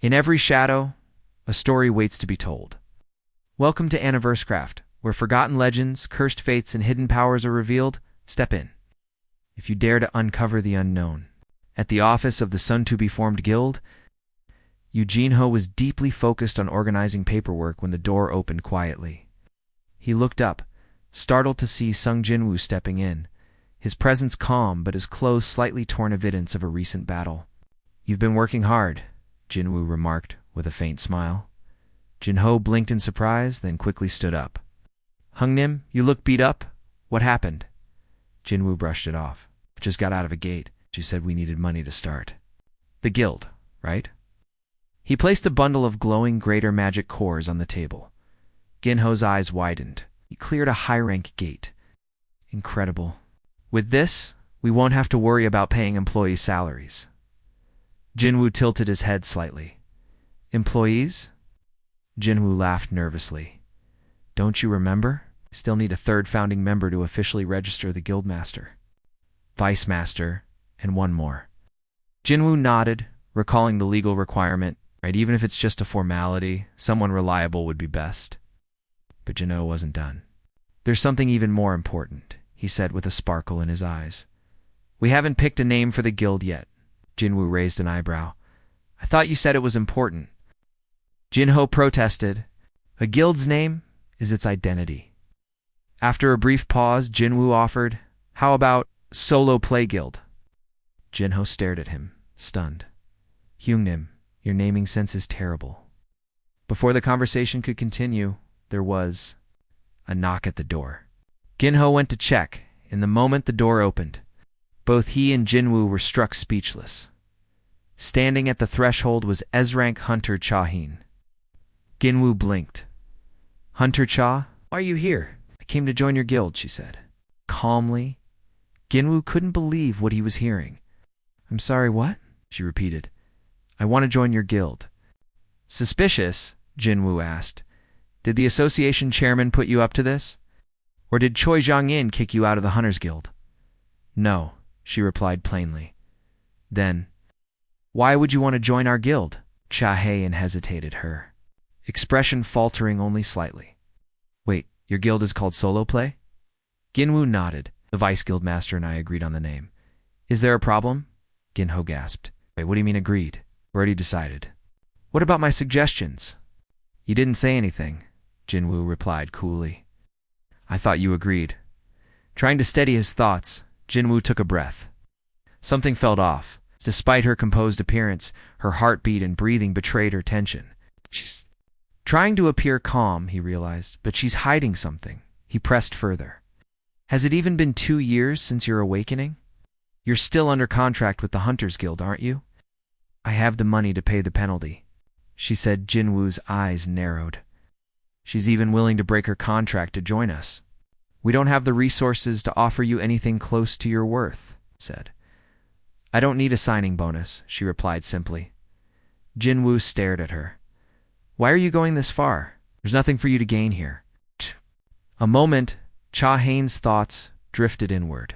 In every shadow, a story waits to be told. Welcome to Anniverscraft, where forgotten legends, cursed fates, and hidden powers are revealed. Step in, if you dare to uncover the unknown. At the office of the soon-to-be-formed guild, Ho was deeply focused on organizing paperwork when the door opened quietly. He looked up, startled to see Sung Jinwoo stepping in, his presence calm but his clothes slightly torn, evidence of a recent battle. "You've been working hard," Jinwoo remarked with a faint smile. Ho blinked in surprise, then quickly stood up. "Hungnim, you look beat up. What happened?" Jinwoo brushed it off. "Just got out of a gate. She said we needed money to start." "The guild, right?" He placed a bundle of glowing greater magic cores on the table. Ho's eyes widened. He cleared a high-rank gate. "Incredible. With this, we won't have to worry about paying employees' salaries." Jinwoo tilted his head slightly. "Employees?" Jinwoo laughed nervously. "Don't you remember? Still need a third founding member to officially register the guildmaster. Vice master, and one more." Jinwoo nodded, recalling the legal requirement. Right, even if it's just a formality, someone reliable would be best. But Ho wasn't done. "There's something even more important," he said with a sparkle in his eyes. "We haven't picked a name for the guild yet." Jinwoo raised an eyebrow. "I thought you said it was important." Ho protested. "A guild's name is its identity." After a brief pause, Jinwoo offered, "How about Solo Play Guild?" Ho stared at him, stunned. "Hyungnim, your naming sense is terrible." Before the conversation could continue, there was a knock at the door. Ho went to check. In the moment the door opened, both he and Jinwoo were struck speechless. Standing at the threshold was S-rank Hunter Cha-hin. Jinwoo blinked. "Hunter Cha, why are you here?" "I came to join your guild," she said. Calmly, Jinwoo couldn't believe what he was hearing. "I'm sorry, what?" she repeated. "I want to join your guild." "Suspicious?" Jinwoo asked. "Did the association chairman put you up to this? Or did Choi Jong-in kick you out of the Hunters Guild?" "No," she replied plainly. "Then, why would you want to join our guild?" Hae-in hesitated, her expression faltering only slightly. "Wait, your guild is called Solo Play?" Jinwoo nodded. "The vice guildmaster and I agreed on the name." "Is there a problem?" Ho gasped. "Wait, what do you mean agreed? Already decided." "What about my suggestions?" "You didn't say anything," Jinwoo replied coolly. "I thought you agreed." Trying to steady his thoughts, Jinwoo took a breath. Something felt off. Despite her composed appearance, her heartbeat and breathing betrayed her tension. She's trying to appear calm, he realized, but she's hiding something. He pressed further. "Has it even been 2 years since your awakening? You're still under contract with the Hunters Guild, aren't you?" "I have the money to pay the penalty," she said. Jinwoo's eyes narrowed. "She's even willing to break her contract to join us." "We don't have the resources to offer you anything close to your worth," said. "I don't need a signing bonus," she replied simply. Jinwoo stared at her. "Why are you going this far? There's nothing for you to gain here." A moment, Cha-hin's thoughts drifted inward.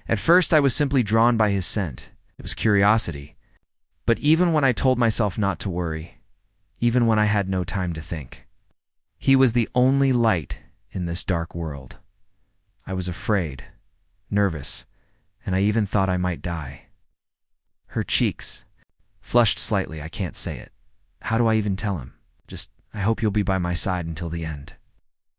"At first I was simply drawn by his scent. It was curiosity. But even when I told myself not to worry, even when I had no time to think, he was the only light in this dark world. I was afraid, nervous, and I even thought I might die." Her cheeks flushed slightly. "I can't say it. How do I even tell him? Just, I hope you'll be by my side until the end."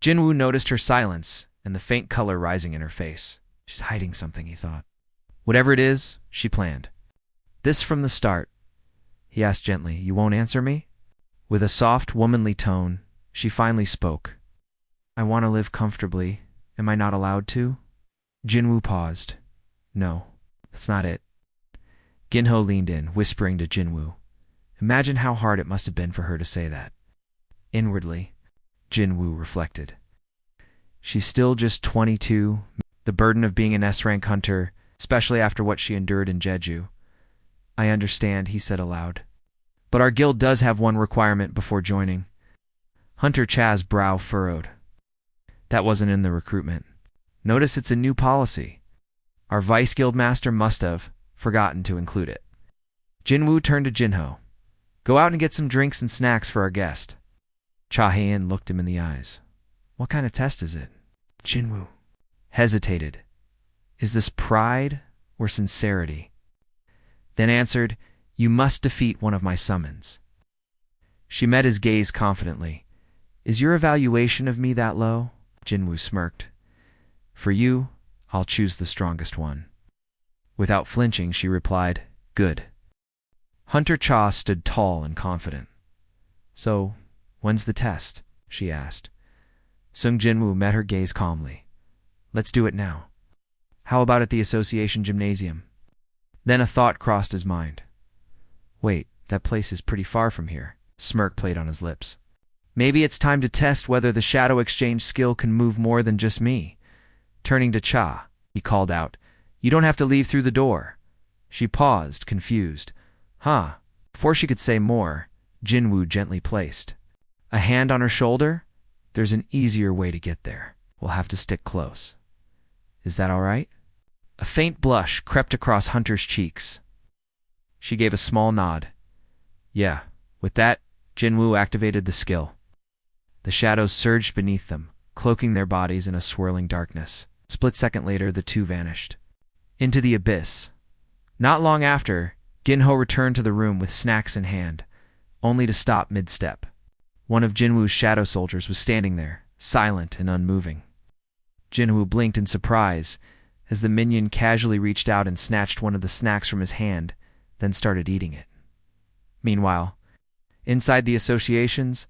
Jinwoo noticed her silence and the faint color rising in her face. She's hiding something, he thought. "Whatever it is," she planned. "This from the start." He asked gently, "You won't answer me?" With a soft, womanly tone, she finally spoke. "I want to live comfortably. Am I not allowed to?" Jinwoo paused. "No, that's not it." Ho leaned in, whispering to Jinwoo. Imagine how hard it must have been for her to say that. Inwardly, Jinwoo reflected. She's still just 22, the burden of being an S-rank hunter, especially after what she endured in Jeju. "I understand," he said aloud. "But our guild does have one requirement before joining." Hunter Cha's brow furrowed. "That wasn't in the recruitment. Notice it's a new policy. Our vice guildmaster must have forgotten to include it." Jinwoo turned to Ho. Go out and get some drinks and snacks for our guest. Hae-in looked him in the eyes. What kind of test is it? Jinwoo hesitated. Is this pride or sincerity? Then answered, you must defeat one of my summons. She met his gaze confidently. Is your evaluation of me that low? Jinwoo smirked. For you, I'll choose the strongest one. Without flinching, she replied, good. Hunter Cha stood tall and confident. So, when's the test? She asked. Sung Jinwoo met her gaze calmly. Let's do it now. How about at the association gymnasium? Then a thought crossed his mind. Wait, that place is pretty far from here. Smirk played on his lips. Maybe it's time to test whether the shadow exchange skill can move more than just me. Turning to Cha, he called out, you don't have to leave through the door. She paused, confused. Huh. Before she could say more, Jinwoo gently placed a hand on her shoulder. There's an easier way to get there. We'll have to stick close. Is that all right? A faint blush crept across Hunter's cheeks. She gave a small nod. Yeah. With that, Jinwoo activated the skill. The shadows surged beneath them, cloaking their bodies in a swirling darkness. A split second later, the two vanished into the abyss. Not long after, Ginho returned to the room with snacks in hand, only to stop mid-step. One of Jinwoo's shadow soldiers was standing there, silent and unmoving. Jinwoo blinked in surprise as the minion casually reached out and snatched one of the snacks from his hand, then started eating it. Meanwhile, inside the associations,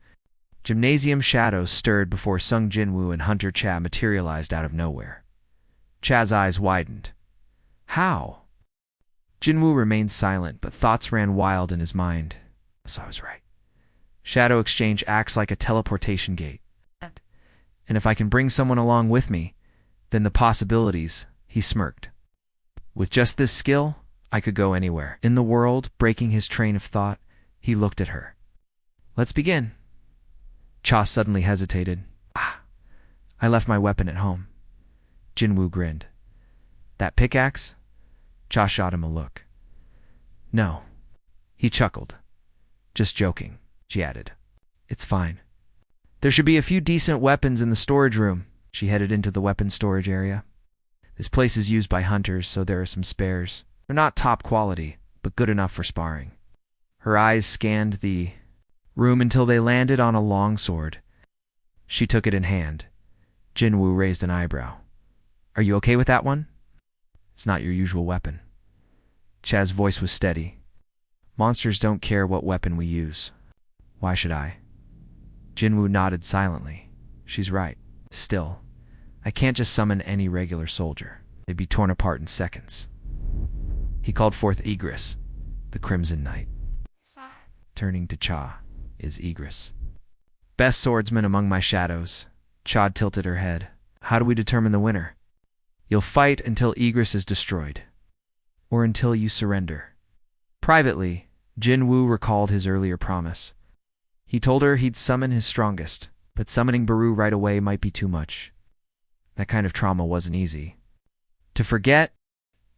gymnasium shadows stirred before Sung Jinwoo and Hunter Cha materialized out of nowhere. Cha's eyes widened. How? Jinwoo remained silent, but thoughts ran wild in his mind. So I was right. Shadow exchange acts like a teleportation gate. And if I can bring someone along with me, then the possibilities, he smirked. With just this skill, I could go anywhere in the world. Breaking his train of thought, he looked at her. Let's begin. Cha suddenly hesitated. I left my weapon at home. Jinwoo grinned. That pickaxe? Cha shot him a look. No. He chuckled. Just joking, she added. It's fine. There should be a few decent weapons in the storage room. She headed into the weapons storage area. This place is used by hunters, so there are some spares. They're not top quality, but good enough for sparring. Her eyes scanned the room until they landed on a long sword. She took it in hand. Jinwoo raised an eyebrow. Are you okay with that one? It's not your usual weapon. Cha's voice was steady. Monsters don't care what weapon we use. Why should I? Jinwoo nodded silently. She's right. Still, I can't just summon any regular soldier. They'd be torn apart in seconds. He called forth Igris, the Crimson Knight. Turning to Cha, is Igris. Best swordsman among my shadows. Cha tilted her head. How do we determine the winner? You'll fight until Igris is destroyed. Or until you surrender. Privately, Jinwoo recalled his earlier promise. He told her he'd summon his strongest, but summoning Beru right away might be too much. That kind of trauma wasn't easy to forget.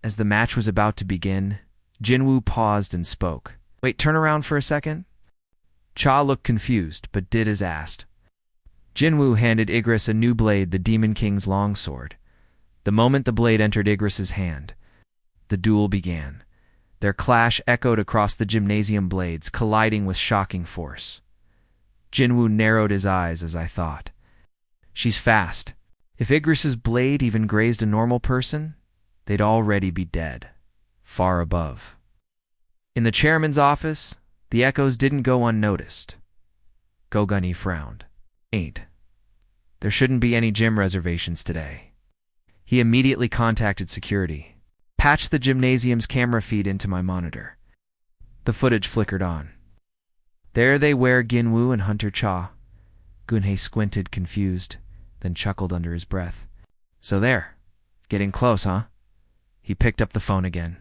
As the match was about to begin, Jinwoo paused and spoke. Wait, turn around for a second? Cha looked confused, but did as asked. Jinwoo handed Igris a new blade, the Demon King's longsword. The moment the blade entered Igris's hand, the duel began. Their clash echoed across the gymnasium blades, colliding with shocking force. Jinwoo narrowed his eyes as I thought. She's fast. If Igris's blade even grazed a normal person, they'd already be dead, far above. In the chairman's office, the echoes didn't go unnoticed. Goguni frowned. There shouldn't be any gym reservations today. He immediately contacted security. Patched the gymnasium's camera feed into my monitor. The footage flickered on. There they were, Jinwoo and Hunter Cha. Gunhei squinted, confused, then chuckled under his breath. So there. Getting close, huh? He picked up the phone again.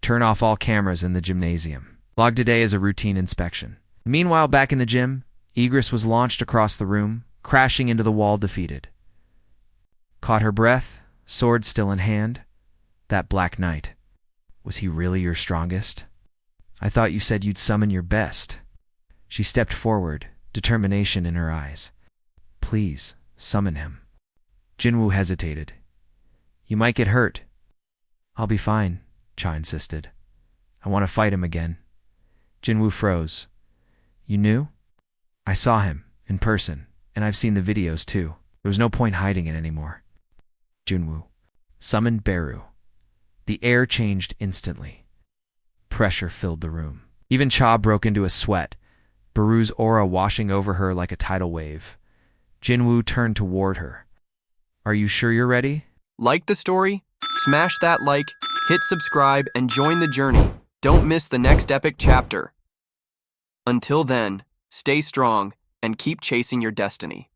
Turn off all cameras in the gymnasium. Log today as a routine inspection. Meanwhile, back in the gym, Igris was launched across the room, crashing into the wall defeated. Caught her breath, sword still in hand. That Black Knight. Was he really your strongest? I thought you said you'd summon your best. She stepped forward, determination in her eyes. Please, summon him. Jinwoo hesitated. You might get hurt. I'll be fine, Cha insisted. I want to fight him again. Jinwoo froze. You knew? I saw him, in person, and I've seen the videos too. There was no point hiding it anymore. Jinwoo summoned Beru. The air changed instantly. Pressure filled the room. Even Cha broke into a sweat, Beru's aura washing over her like a tidal wave. Jinwoo turned toward her. Are you sure you're ready? Like the story? Smash that like, hit subscribe, and join the journey. Don't miss the next epic chapter. Until then, stay strong and keep chasing your destiny.